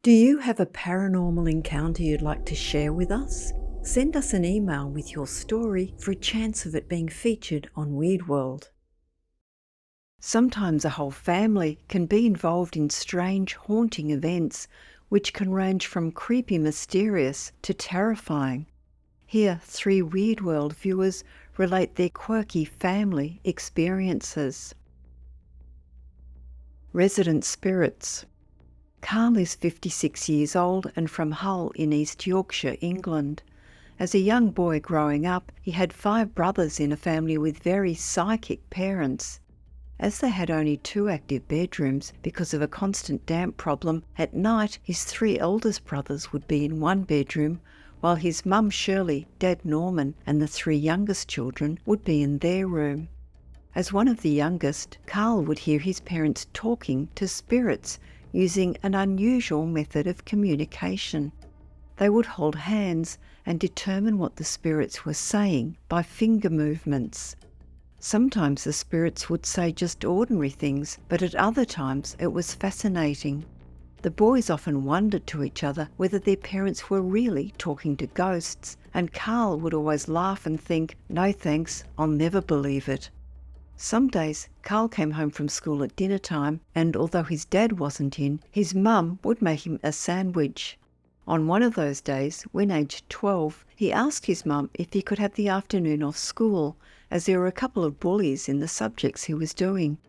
Do you have a paranormal encounter you'd like to share with us? Send us an email with your story for a chance of it being featured on Weird World. Sometimes a whole family can be involved in strange, haunting events which can range from creepy mysterious to terrifying. Here, 3 Weird World viewers relate their quirky family experiences. Resident Spirits. Carl is 56 years old and from Hull in East Yorkshire, England. As a young boy growing up, he had 5 brothers in a family with very psychic parents. As they had only 2 active bedrooms because of a constant damp problem, at night his 3 eldest brothers would be in one bedroom, while his mum Shirley, dad Norman, and the 3 youngest children would be in their room. As one of the youngest, Carl would hear his parents talking to spirits using an unusual method of communication. They would hold hands and determine what the spirits were saying by finger movements. Sometimes the spirits would say just ordinary things, but at other times it was fascinating. The boys often wondered to each other whether their parents were really talking to ghosts, and Carl would always laugh and think, "No thanks, I'll never believe it." Some days, Carl came home from school at dinner time, and although his dad wasn't in, his mum would make him a sandwich. On one of those days, when aged 12, he asked his mum if he could have the afternoon off school, as there were a couple of bullies in the subjects he was doing.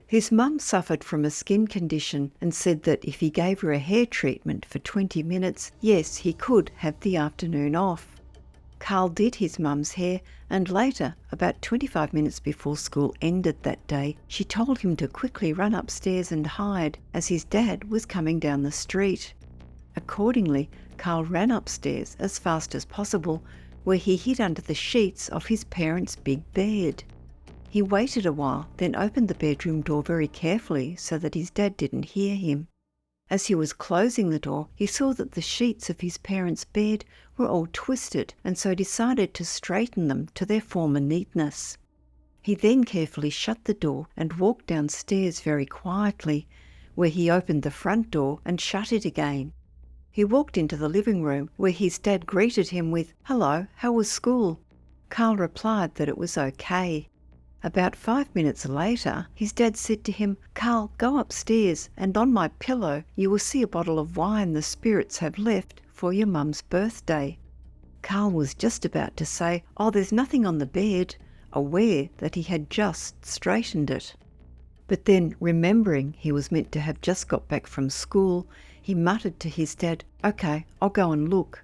His mum suffered from a skin condition and said that if he gave her a hair treatment for 20 minutes, yes, he could have the afternoon off. Carl did his mum's hair, and later, about 25 minutes before school ended that day, she told him to quickly run upstairs and hide, as his dad was coming down the street. Accordingly, Carl ran upstairs as fast as possible, where he hid under the sheets of his parents' big bed. He waited a while, then opened the bedroom door very carefully so that his dad didn't hear him. As he was closing the door, he saw that the sheets of his parents' bed were all twisted, and so decided to straighten them to their former neatness. He then carefully shut the door and walked downstairs very quietly, where he opened the front door and shut it again. He walked into the living room, where his dad greeted him with, "Hello, how was school?" Carl replied that it was okay. About 5 minutes later, his dad said to him, "Carl, go upstairs, and on my pillow you will see a bottle of wine the spirits have left for your mum's birthday." Carl was just about to say, "Oh, there's nothing on the bed," aware that he had just straightened it. But then, remembering he was meant to have just got back from school, he muttered to his dad, "Okay, I'll go and look."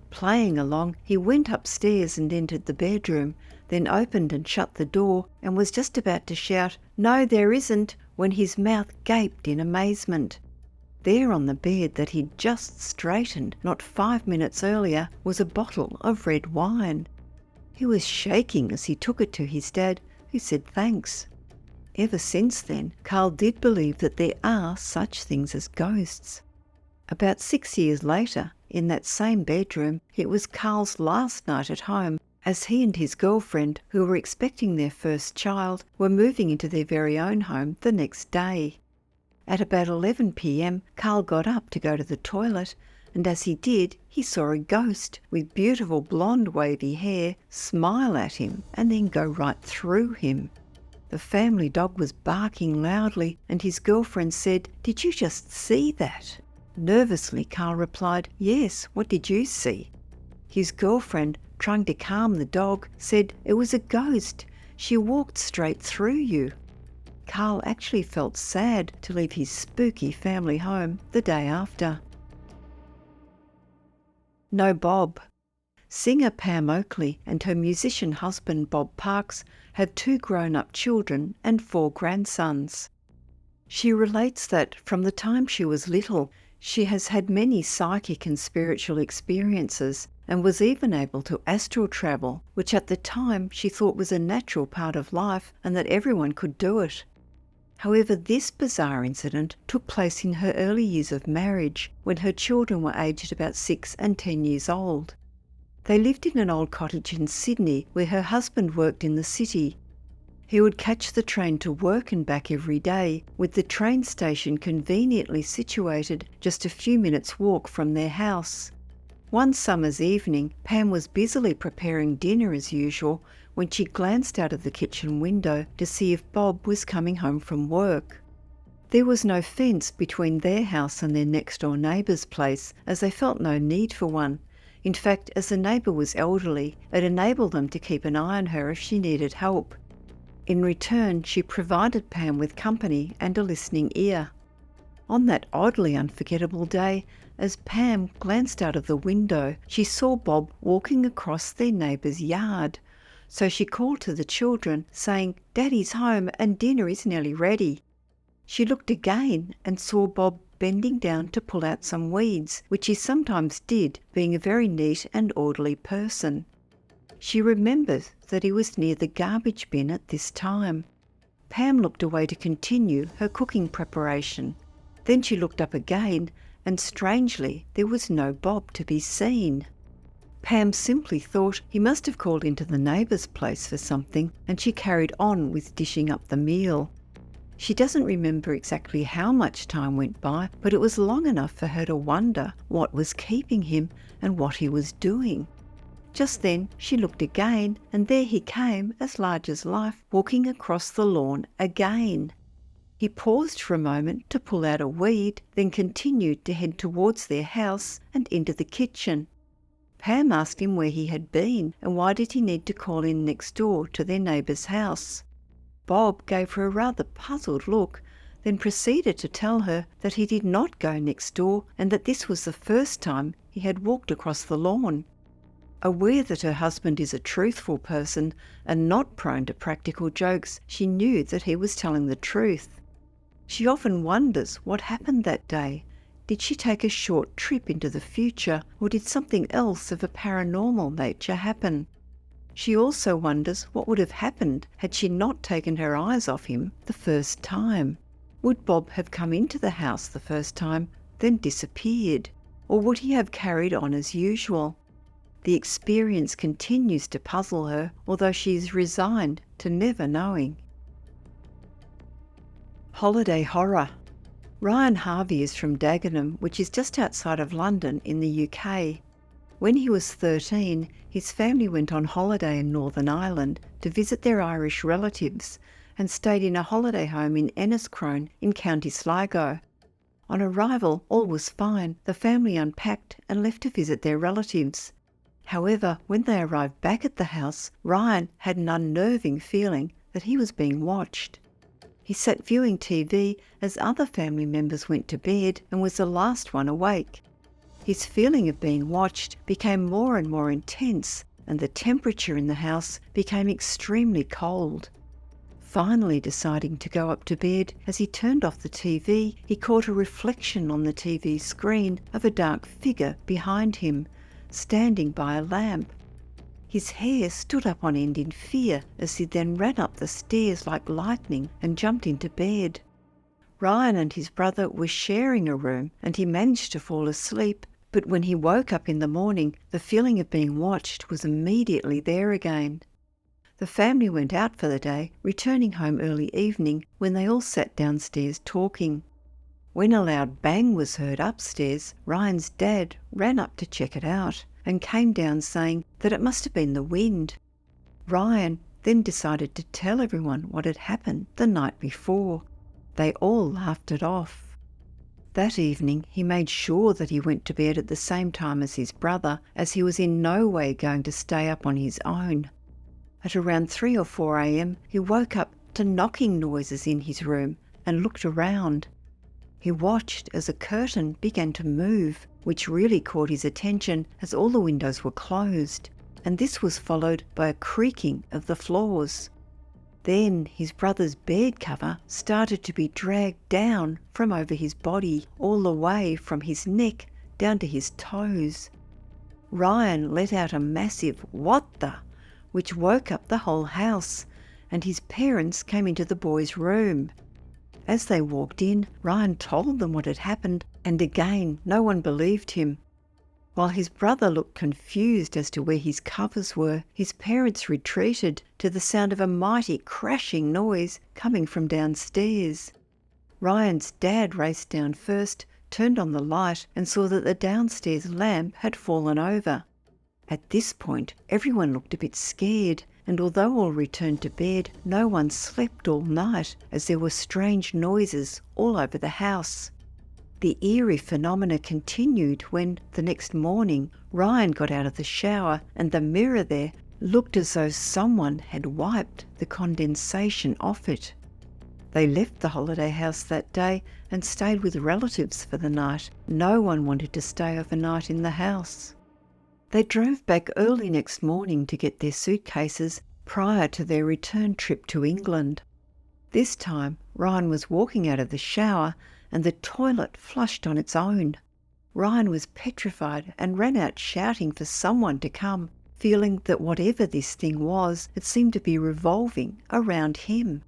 Playing along, he went upstairs and entered the bedroom, then opened and shut the door, and was just about to shout, "No, there isn't," when his mouth gaped in amazement. There on the bed that he'd just straightened not 5 minutes earlier was a bottle of red wine. He was shaking as he took it to his dad, who said thanks. Ever since then, Carl did believe that there are such things as ghosts. About 6 years later, in that same bedroom, it was Carl's last night at home, as he and his girlfriend, who were expecting their first child, were moving into their very own home the next day. At about 11 p.m, Carl got up to go to the toilet, and as he did, he saw a ghost with beautiful blonde wavy hair smile at him and then go right through him. The family dog was barking loudly, and his girlfriend said, "Did you just see that?" Nervously, Carl replied, "Yes, what did you see?" His girlfriend, trying to calm the dog, said, "It was a ghost. She walked straight through you." Carl actually felt sad to leave his spooky family home the day after. No Bob. Singer Pam Oakley and her musician husband Bob Parks have 2 grown-up children and 4 grandsons. She relates that from the time she was little, she has had many psychic and spiritual experiences, and was even able to astral travel, which at the time she thought was a natural part of life and that everyone could do it. However, this bizarre incident took place in her early years of marriage, when her children were aged about 6 and 10 years old. They lived in an old cottage in Sydney where her husband worked in the city. He would catch the train to work and back every day, with the train station conveniently situated just a few minutes' walk from their house. One summer's evening, Pam was busily preparing dinner as usual when she glanced out of the kitchen window to see if Bob was coming home from work. There was no fence between their house and their next-door neighbour's place, as they felt no need for one. In fact, as the neighbour was elderly, it enabled them to keep an eye on her if she needed help. In return, she provided Pam with company and a listening ear. On that oddly unforgettable day, as Pam glanced out of the window, she saw Bob walking across their neighbour's yard. So she called to the children, saying, "Daddy's home and dinner is nearly ready." She looked again and saw Bob bending down to pull out some weeds, which he sometimes did, being a very neat and orderly person. She remembered that he was near the garbage bin at this time. Pam looked away to continue her cooking preparation. Then she looked up again, and strangely, there was no Bob to be seen. Pam simply thought he must have called into the neighbour's place for something, and she carried on with dishing up the meal. She doesn't remember exactly how much time went by, but it was long enough for her to wonder what was keeping him and what he was doing. Just then she looked again, and there he came, as large as life, walking across the lawn again. He paused for a moment to pull out a weed, then continued to head towards their house and into the kitchen. Pam asked him where he had been and why did he need to call in next door to their neighbour's house. Bob gave her a rather puzzled look, then proceeded to tell her that he did not go next door and that this was the first time he had walked across the lawn. Aware that her husband is a truthful person and not prone to practical jokes, she knew that he was telling the truth. She often wonders what happened that day. Did she take a short trip into the future, or did something else of a paranormal nature happen? She also wonders what would have happened had she not taken her eyes off him the first time. Would Bob have come into the house the first time, then disappeared? Or would he have carried on as usual? The experience continues to puzzle her, although she is resigned to never knowing. Holiday horror. Ryan Harvey is from Dagenham, which is just outside of London in the UK. When he was 13, his family went on holiday in Northern Ireland to visit their Irish relatives and stayed in a holiday home in Enniscrone in County Sligo. On arrival, all was fine. The family unpacked and left to visit their relatives. However, when they arrived back at the house, Ryan had an unnerving feeling that he was being watched. He sat viewing TV as other family members went to bed and was the last one awake. His feeling of being watched became more and more intense, and the temperature in the house became extremely cold. Finally deciding to go up to bed, as he turned off the TV, he caught a reflection on the TV screen of a dark figure behind him, standing by a lamp. His hair stood up on end in fear as he then ran up the stairs like lightning and jumped into bed. Ryan and his brother were sharing a room and he managed to fall asleep, but when he woke up in the morning, the feeling of being watched was immediately there again. The family went out for the day, returning home early evening when they all sat downstairs talking. When a loud bang was heard upstairs, Ryan's dad ran up to check it out and came down saying that it must have been the wind. Ryan then decided to tell everyone what had happened the night before. They all laughed it off. That evening he made sure that he went to bed at the same time as his brother, as he was in no way going to stay up on his own. At around 3 or 4 a.m. he woke up to knocking noises in his room and looked around. He watched as a curtain began to move, which really caught his attention as all the windows were closed, and this was followed by a creaking of the floors. Then his brother's bed cover started to be dragged down from over his body, all the way from his neck down to his toes. Ryan let out a massive "What the?" which woke up the whole house, and his parents came into the boys' room. As they walked in, Ryan told them what had happened, and again no one believed him. While his brother looked confused as to where his covers were, his parents retreated to the sound of a mighty crashing noise coming from downstairs. Ryan's dad raced down first, turned on the light, and saw that the downstairs lamp had fallen over. At this point, everyone looked a bit scared, and although all returned to bed, no one slept all night as there were strange noises all over the house. The eerie phenomena continued when, the next morning, Ryan got out of the shower and the mirror there looked as though someone had wiped the condensation off it. They left the holiday house that day and stayed with relatives for the night. No one wanted to stay overnight in the house. They drove back early next morning to get their suitcases prior to their return trip to England. This time, Ryan was walking out of the shower and the toilet flushed on its own. Ryan was petrified and ran out shouting for someone to come, feeling that whatever this thing was, it seemed to be revolving around him.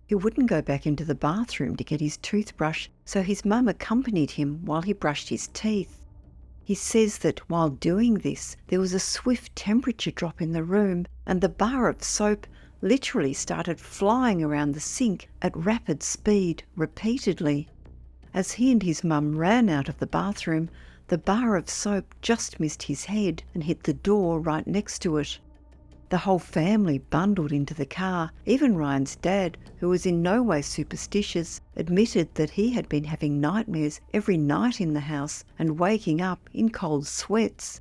He wouldn't go back into the bathroom to get his toothbrush, so his mum accompanied him while he brushed his teeth. He says that while doing this, there was a swift temperature drop in the room and the bar of soap literally started flying around the sink at rapid speed repeatedly. As he and his mum ran out of the bathroom, the bar of soap just missed his head and hit the door right next to it. The whole family bundled into the car. Even Ryan's dad, who was in no way superstitious, admitted that he had been having nightmares every night in the house and waking up in cold sweats.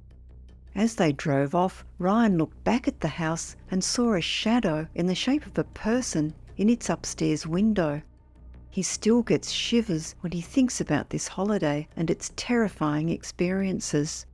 As they drove off, Ryan looked back at the house and saw a shadow in the shape of a person in its upstairs window. He still gets shivers when he thinks about this holiday and its terrifying experiences.